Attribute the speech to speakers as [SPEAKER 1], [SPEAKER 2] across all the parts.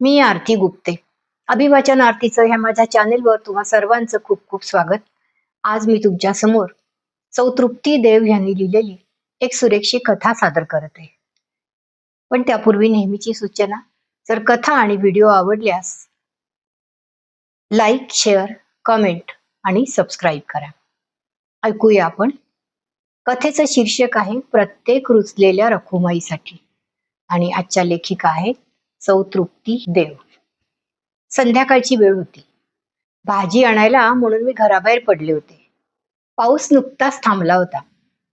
[SPEAKER 1] मी आरती गुप्ते. अभिवाचन आरतीचं ह्या माझ्या चॅनेलवर तुम्हा सर्वांचं खूप खूप स्वागत. आज मी तुमच्या समोर सौ तृप्ती देव यांनी लिहिलेली एक सुरेखशी कथा सादर करत आहे. पण त्यापूर्वी नेहमीची सूचना, जर कथा आणि व्हिडिओ आवडल्यास लाईक, शेअर, कमेंट आणि सबस्क्राईब करा. ऐकूया आपण. कथेचं शीर्षक आहे प्रत्येक रुचलेल्या रखुमाईसाठी आणि आजच्या लेखिका आहेत सौ तृप्ती देव. संध्याकाळची वेळ होती. भाजी आणायला म्हणून मी घराबाहेर पडले होते. पाऊस नुकताच थांबला होता,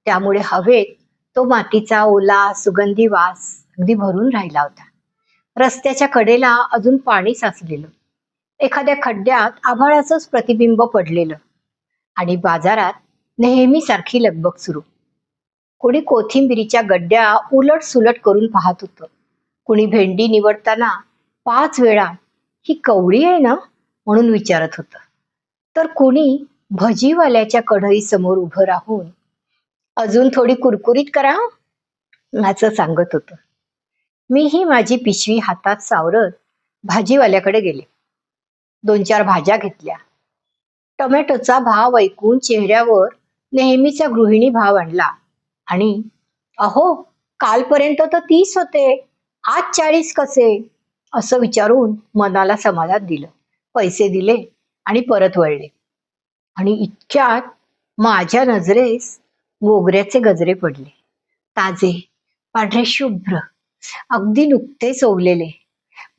[SPEAKER 1] त्यामुळे हवेत तो मातीचा ओला सुगंधी वास अगदी भरून राहिला होता. रस्त्याच्या कडेला अजून पाणी साचलेलं, एखाद्या खड्ड्यात आभाळाचंच प्रतिबिंब पडलेलं आणि बाजारात नेहमीसारखी लगबग सुरू. कोणी कोथिंबिरीच्या गड्ड्या उलट सुलट करून पाहत होतं, कुणी भेंडी निवडताना 5 वेळा ही कवळी आहे ना म्हणून विचारत होतं, तर कुणी भजीवाल्याच्या कढई समोर उभं राहून अजून थोडी कुरकुरीत करा असं सांगत होतं. मीही माझी पिशवी हातात सावरत भाजीवाल्याकडे गेले. 2-4 भाज्या घेतल्या. टोमॅटोचा भाव ऐकून चेहऱ्यावर नेहमीचा गृहिणी भाव आणला आणि अहो, कालपर्यंत तर 30 होते, आज 40 कसे, असं विचारून मनाला समाधान दिलं. पैसे दिले आणि परत वळले. आणि इतक्यात माझ्या नजरेस मोगऱ्याचे गजरे पडले. ताजे, पांढरे शुभ्र, अगदी नुकतेच ओवलेले.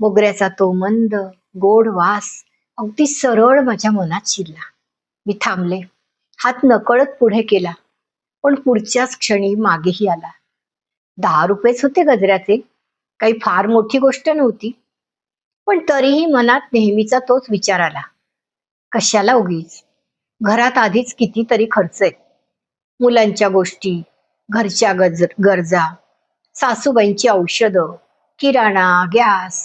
[SPEAKER 1] मोगऱ्याचा तो मंद गोड वास अगदी सरळ माझ्या मनात शिरला. मी थांबले. हात नकळत पुढे केला, पण पुढच्याच क्षणी मागेही आला. 10 रुपयेच होते गजऱ्याचे, काही फार मोठी गोष्ट नव्हती. पण तरीही मनात नेहमीचा तोच विचार आला, कशाला उगीच, घरात आधीच कितीतरी खर्च आहेत. मुलांच्या गोष्टी, घरच्या गरजा, सासूबाईंची औषधं, किराणा, गॅस,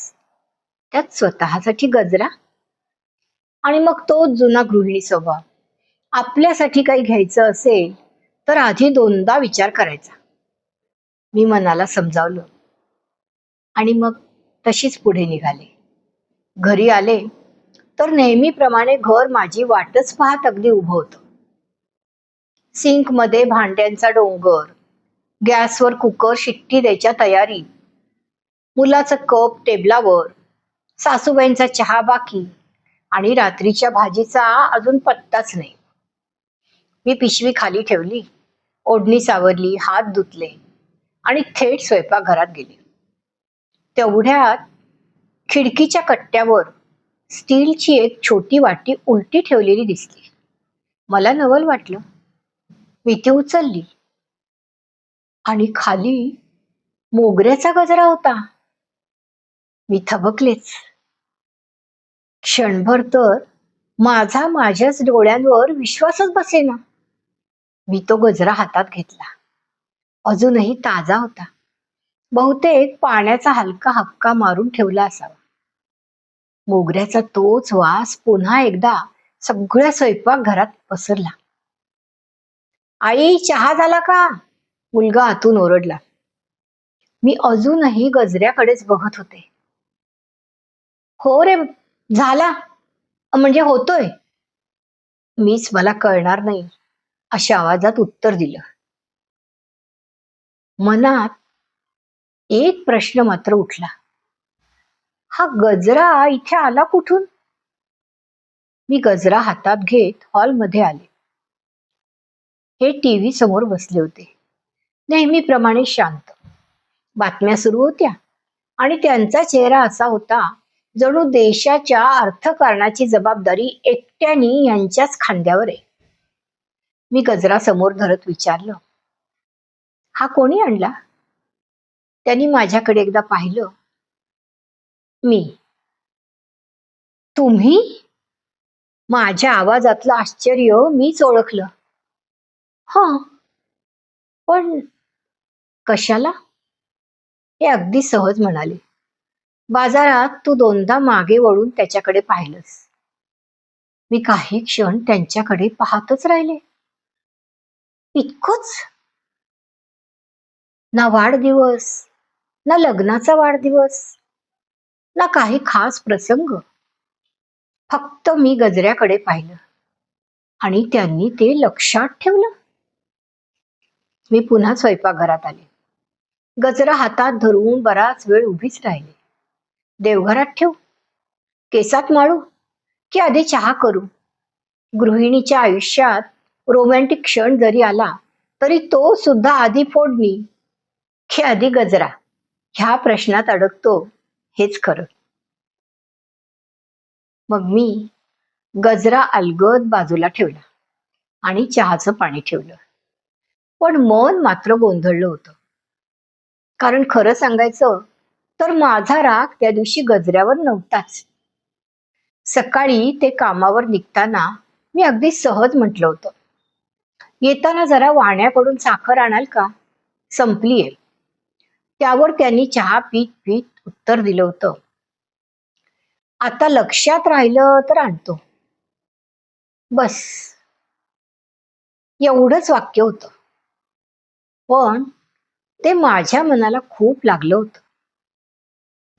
[SPEAKER 1] त्यात स्वतःसाठी गजरा. आणि मग तोच जुना गृहिणी स्वभाव, आपल्यासाठी काही घ्यायचं असेल तर आधी 2दा विचार करायचा. मी मनाला समजावलं आणि मग तशीच पुढे निघाले. घरी आले तर नेहमीप्रमाणे घर माझी वाटच पाहत अगदी उभं होतं. सिंक मध्ये भांड्यांचा डोंगर, गॅसवर कुकर शिट्टी द्यायच्या तयारी, मुलाचं कप टेबलावर, सासूबाईंचा चहा बाकी आणि रात्रीच्या भाजीचा अजून पत्ताच नाही. मी पिशवी खाली ठेवली, ओढणी सावरली, हात धुतले आणि थेट स्वयंपाकघरात गेले. तेवढ्यात खिडकीच्या कट्ट्यावर स्टीलची एक छोटी वाटी उलटी ठेवलेली दिसली. मला नवल वाटलं. मी ती उचलली आणि खाली मोगऱ्याचा गजरा होता. मी थबकलेच. क्षणभर तर माझा माझ्याच डोळ्यांवर विश्वासच बसेना. मी तो गजरा हातात घेतला. अजूनही ताजा होता. बहुतेक पाण्याचा हलका हक्का मारून ठेवला असावा. मोगऱ्याचा तोच वास पुन्हा एकदा सगळ्या स्वयंपाकघरात पसरला. आई, चहा झाला का? मुलगा आतून ओरडला. मी अजूनही गजऱ्याकडेच बघत होते. हो रे, झाला, म्हणजे होतोय, मीच मला कळणार नाही अशा आवाजात उत्तर दिलं. मनात एक प्रश्न मात्र उठला, हा गजरा इथे आला कुठून? मी गजरा हातात घेत हॉलमध्ये आले. हे टीव्ही समोर बसले होते, नेहमीप्रमाणे शांत. बातम्या सुरू होत्या आणि त्यांचा चेहरा असा होता जणू देशाच्या अर्थकारणाची जबाबदारी एकट्याने यांच्याच खांद्यावर आहे. मी गजरा समोर धरत विचारलं, हा कोणी आणला? त्यांनी माझ्याकडे एकदा पाहिलं. मी, तुम्ही? माझ्या आवाजातलं आश्चर्य मीच ओळखलं. हा, पण कशाला? हे अगदी सहज म्हणाले. बाजारात तू 2दा मागे वळून त्याच्याकडे पाहिलंस. मी काही क्षण त्यांच्याकडे पाहतच राहिले. इतकंच? ना वाढदिवस, ना लग्नाचा वाढदिवस, ना काही खास प्रसंग. फक्त मी गजऱ्याकडे पाहिलं आणि त्यांनी ते लक्षात ठेवलं. मी पुन्हा स्वयंपाकघरात आले. गजरा हातात धरून बराच वेळ उभीच राहिले. देवघरात ठेवू, केसात माळू, की आधी चहा करू? गृहिणीच्या आयुष्यात रोमॅन्टिक क्षण जरी आला तरी तो सुद्धा आधी फोडणी की आधी गजरा, ह्या प्रश्नात अडकतो, हेच खरं. मग मी गजरा अलगद बाजूला ठेवला आणि चहाचं पाणी ठेवलं. पण मन मात्र गोंधळलं होतं. कारण खरं सांगायचं तर माझा राग त्या दिवशी गजऱ्यावर नव्हताच. सकाळी ते कामावर निघताना मी अगदी सहज म्हटलं होतं, येताना जरा वाण्याकडून साखर आणाल का, संपलीये. त्यावर त्यांनी चहा पीत पीत उत्तर दिलं होतं, आता लक्षात राहिलं तर आणतो. बस, एवढंच वाक्य होतं. पण ते माझ्या मनाला खूप लागलं होतं.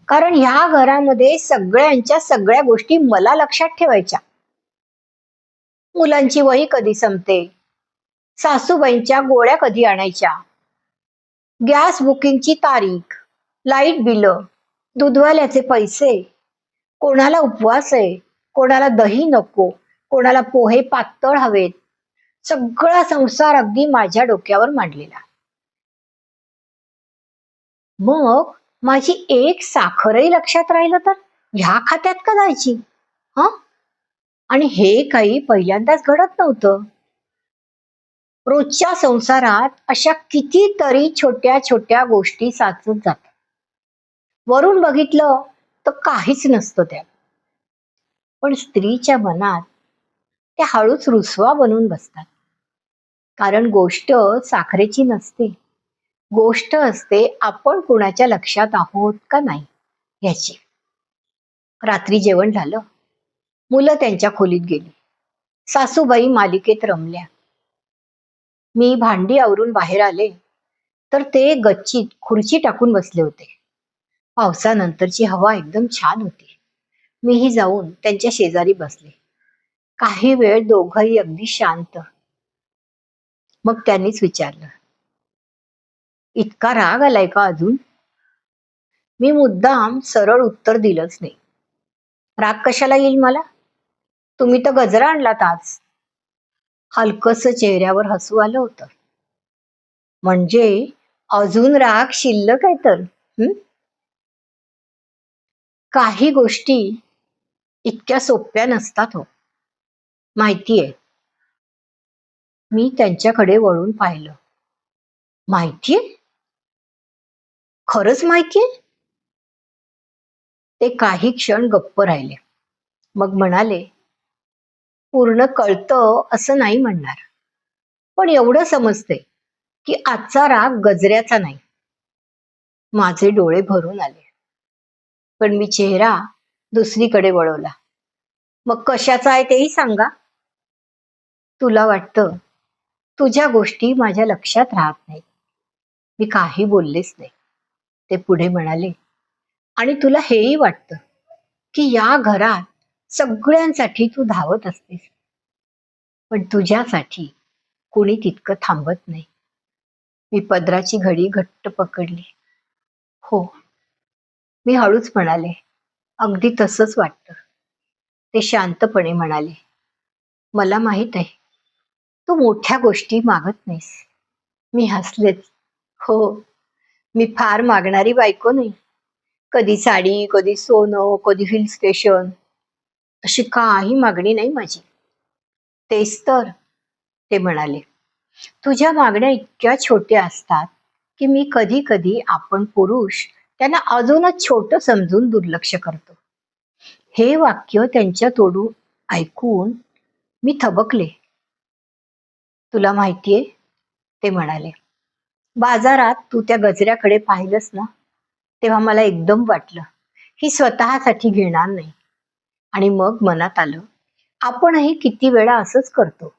[SPEAKER 1] कारण ह्या घरामध्ये सगळ्यांच्या सगळ्या गोष्टी मला लक्षात ठेवायच्या. मुलांची वही कधी संपते, सासूबाईंच्या गोळ्या कधी आणायच्या, गॅस बुकिंगची तारीख, लाईट बिल, दूधवाल्याचे पैसे, कोणाला उपवास आहे, कोणाला दही नको, कोणाला पोहे पातळ हवेत, सगळा संसार अगदी माझ्या डोक्यावर मांडलेला. मग माझी एक साखरही लक्षात राहिलं तर ह्या खात्यात का जायची? हा, आणि हे काही पहिल्यांदाच घडत नव्हतं. रोजच्या संसारात अशा कितीतरी छोट्या छोट्या गोष्टी साचत जातात. वरून बघितलं तर काहीच नसतं त्यात. पण स्त्रीच्या मनात त्या हळूच रुसवा बनून बसतात. कारण गोष्ट साखरेची नसते. गोष्ट असते आपण कुणाच्या लक्षात आहोत का नाही याची. रात्री जेवण झालं. मुलं त्यांच्या खोलीत गेली. सासूबाई मालिकेत रमल्या. मी भांडी आवरून बाहेर आले तर ते गच्चीत खुर्ची टाकून बसले होते. पावसानंतरची हवा एकदम छान होती. मीही जाऊन त्यांच्या शेजारी बसले. काही वेळ दोघंही अगदी शांत. मग त्यांनीच विचारलं, इतका राग आलाय का अजून? मी मुद्दाम सरळ उत्तर दिलंच नाही. राग कशाला येईल मला? तुम्ही तर गजरा आणलात आज. हलकस चेहऱ्यावर हसू आलं होतं. म्हणजे अजून राग शिल्लक आहे तर. काही गोष्टी इतक्या सोप्या नसतात हो, माहितीये. मी त्यांच्याकडे वळून पाहिलं. माहितीये? खरंच माहितीये? ते काही क्षण गप्प राहिले. मग म्हणाले, पूर्ण कळतं असं नाही म्हणणार, पण एवढं समजते की आजचा राग गजऱ्याचा नाही. माझे डोळे भरून आले. पण मी चेहरा दुसरीकडे वळवला. मग कशाचा आहे तेही सांगा. तुला वाटतं तुझ्या गोष्टी माझ्या लक्षात राहत नाहीत. मी काही बोललेच नाही. ते पुढे म्हणाले, आणि तुला हेही वाटतं की या घरात सगळ्यांसाठी तू धावत असतेस, पण तुझ्यासाठी कोणी तितकं थांबत नाही. मी पदराची घडी घट्ट पकडली. हो, मी हळूच म्हणाले, अगदी तसंच वाटतं. ते शांतपणे म्हणाले, मला माहित आहे तू मोठ्या गोष्टी मागत नाहीस. मी हसलेच. हो, मी फार मागणारी बायको नाही. कधी साडी, कधी सोनं, कधी हिल स्टेशन, अशी काही मागणी नाही माझी. तेच तर, ते म्हणाले, तुझ्या मागण्या इतक्या छोट्या असतात की मी कधी कधी आपण पुरुष त्यांना अजूनच छोट समजून दुर्लक्ष करतो. हे वाक्य त्यांच्या तोडून ऐकून मी थबकले. तुला माहितीये, ते म्हणाले, बाजारात तू त्या गजऱ्याकडे पाहिलंस ना, तेव्हा मला एकदम वाटलं ही स्वतःसाठी घेणार नाही. आणि मग मनात आलं, आपणही किती वेळा असंच करतो.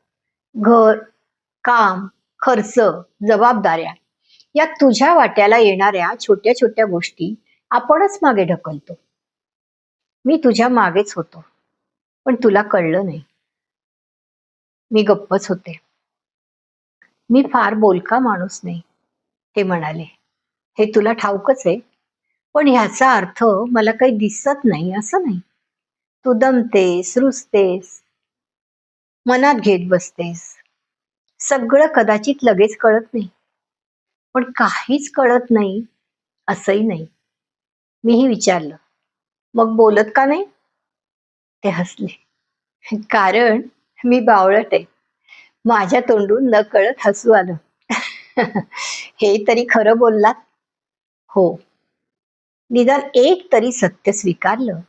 [SPEAKER 1] घर, काम, खर्च, जबाबदाऱ्या, या तुझ्या वाट्याला येणाऱ्या छोट्या छोट्या गोष्टी आपणच मागे ढकलतो. मी तुझ्या मागेच होतो, पण तुला कळलं नाही. मी गप्पच होते. मी फार बोलका माणूस नाही, ते म्हणाले. हे तुला ठाऊकच आहे, पण ह्याचा अर्थ मला काही दिसत नाही असं नाही. तू दमतेस, रुसतेस, मनात घेत बसतेस. सगळं कदाचित लगेच कळत नाही, पण काहीच कळत नाही असंही नाही. मीही विचारलं, मग बोलत का नाही? ते हसले. कारण मी बावळट आहे. माझ्या तोंडून नकळत हसू आलं. हे तरी खरं बोललात. हो, निदान एक तरी सत्य स्वीकारलं.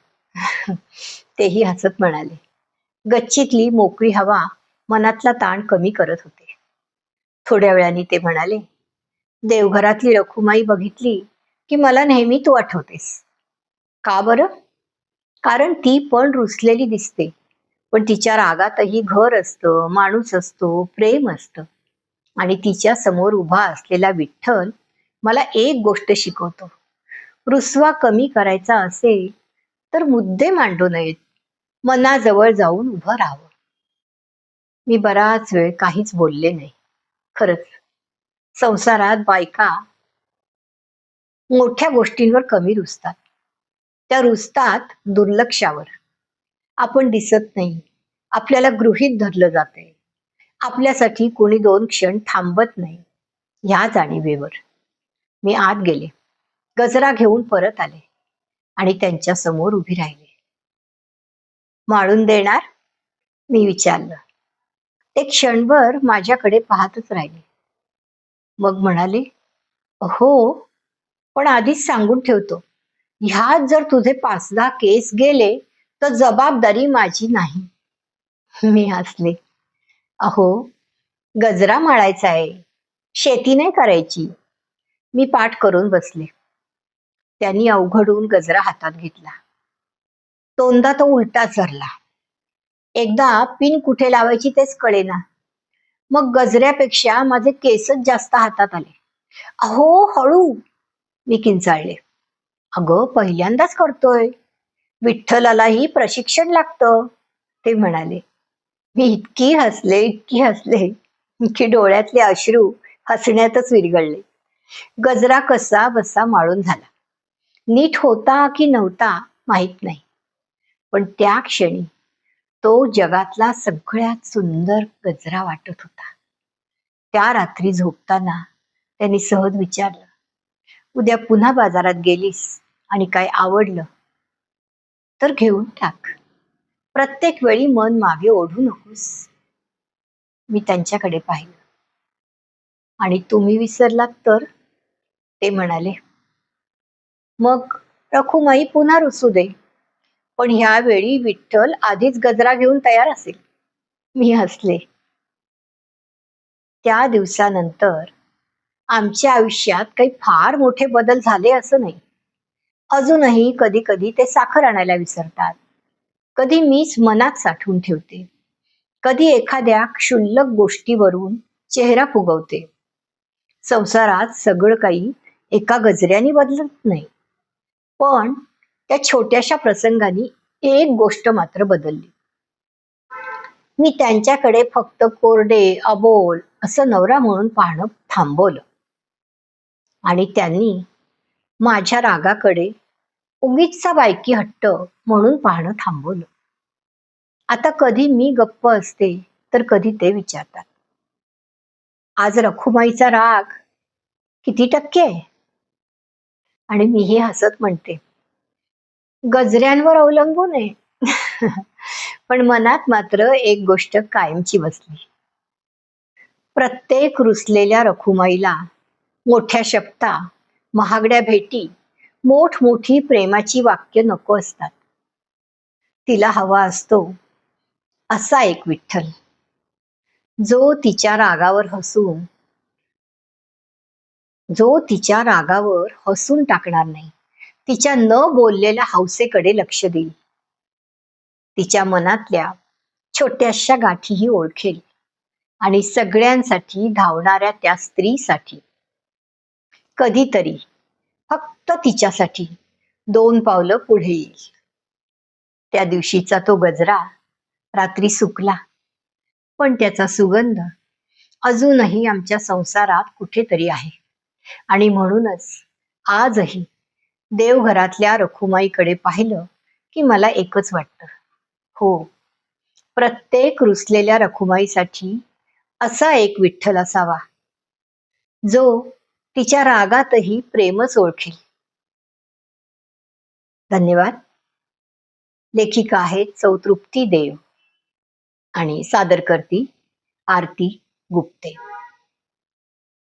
[SPEAKER 1] तेही हसत म्हणाले. गच्चीतली मोकळी हवा मनातला ताण कमी करत होते. थोड्या वेळाने ते म्हणाले, देवघरातली रखुमाई बघितली की मला नेहमी तू आठवतेस. का बरं? कारण ती पण रुसलेली दिसते, पण तिच्या रागातही घर असतं, माणूस असतो, प्रेम असतं. आणि तिच्या समोर उभा असलेला विठ्ठल मला एक गोष्ट शिकवतो. रुसवा कमी करायचा असेल तर मुद्दे मांडू नयेत, मनाजवळ जाऊन उभं राहावं. मी बराच वेळ काहीच बोलले नाही. खरंच, संसारात बायका मोठ्या गोष्टींवर कमी रुसतात. त्या रुसतात दुर्लक्षावर. आपण दिसत नाही, आपल्याला गृहीत धरलं जाते, आपल्यासाठी कोणी 2 क्षण थांबत नाही, ह्या जाणीवेवर. मी आत गेले, गजरा घेऊन परत आले आणि त्यांच्या समोर उभी राहिले. माळून देणार? मी विचारलं. ते क्षणभर माझ्याकडे पाहतच राहिले. मग म्हणाले, हो, पण आधीच सांगून ठेवतो, ह्यात जर तुझे 5-10 केस गेले तर जबाबदारी माझी नाही. मी हसले. अहो, गजरा माळायचा आहे, शेती नाही करायची. मी पाठ करून बसले. त्यांनी अवघडून गजरा हातात घेतला. दोनदा तो उलटाच धरला. एकदा पिन कुठे लावायची तेच कळेना. मग गजऱ्यापेक्षा माझे केसच जास्त हातात आले. अहो, हळू! मी किंचाळले. अगं, पहिल्यांदाच करतोय. विठ्ठलालाही प्रशिक्षण लागतं, ते म्हणाले. मी इतकी हसले की डोळ्यातले अश्रू हसण्यातच विरघळले. गजरा कसा बसा माळून झाला. नीट होता की नव्हता माहित नाही, पण त्या क्षणी तो जगातला सगळ्यात सुंदर गजरा वाटत होता. त्या रात्री झोपताना त्यांनी सहज विचारलं, उद्या पुन्हा बाजारात गेलीस आणि काय आवडलं तर घेऊन टाक. प्रत्येक वेळी मन मागे ओढू नकोस. मी त्यांच्याकडे पाहिलं. आणि तुम्ही विसरलात तर? ते म्हणाले. मग रखुमाई पुन्हा रुसू दे, पण ह्यावेळी विठ्ठल आधीच गजरा घेऊन तयार असेल. मी हसले. त्या दिवसानंतर आमच्या आयुष्यात काही फार मोठे बदल झाले असं नाही. अजूनही कधी कधी ते साखर आणायला विसरतात, कधी मीच मनात साठवून ठेवते, कधी एखाद्या क्षुल्लक गोष्टीवरून चेहरा फुगवते. संसारात सगळं काही एका गजऱ्याने बदलत नाही, पण त्या छोट्याशा प्रसंगाने एक गोष्ट मात्र बदलली. मी त्यांच्याकडे फक्त कोरडे, अबोल असं नवरा म्हणून पाहणं थांबवलं. आणि त्यांनी माझ्या रागाकडे उगीचचा बायकी हट्ट म्हणून पाहणं थांबवलं. आता कधी मी गप्प असते तर कधी ते विचारतात, आज रखुमाईचा राग किती टक्के आहे? आणि मीही हसत म्हणते, गजऱ्यांवर अवलंबून आहे. पण मनात मात्र एक गोष्ट कायमची बसली. प्रत्येक रुसलेल्या रखुमाईला मोठ्या शपथा, महागड्या भेटी, मोठमोठी प्रेमाची वाक्य नको असतात. तिला हवा असतो असा एक विठ्ठल, जो तिच्या रागावर हसून टाकणार नाही, तिच्या न बोललेल्या हौसेकडे लक्ष देईल, तिच्या मनातल्या छोट्याशा गाठीही ओळखेल आणि सगळ्यांसाठी धावणाऱ्या त्या स्त्रीसाठी कधीतरी फक्त तिच्यासाठी 2 पावलं पुढे येईल. त्या दिवशीचा तो गजरा रात्री सुकला, पण त्याचा सुगंध अजूनही आमच्या संसारात कुठेतरी आहे. आणि म्हणूनच आजही देवघरातल्या रखुमाईकडे पाहिलं की मला एकच वाटतं. हो, प्रत्येक रुसलेल्या रखुमाईसाठी असा एक विठ्ठल असावा, जो तिच्या रागातही प्रेमच ओळखेल. धन्यवाद. लेखिका आहेत सौ तृप्ती देव आणि सादर करती आरती गुप्ते.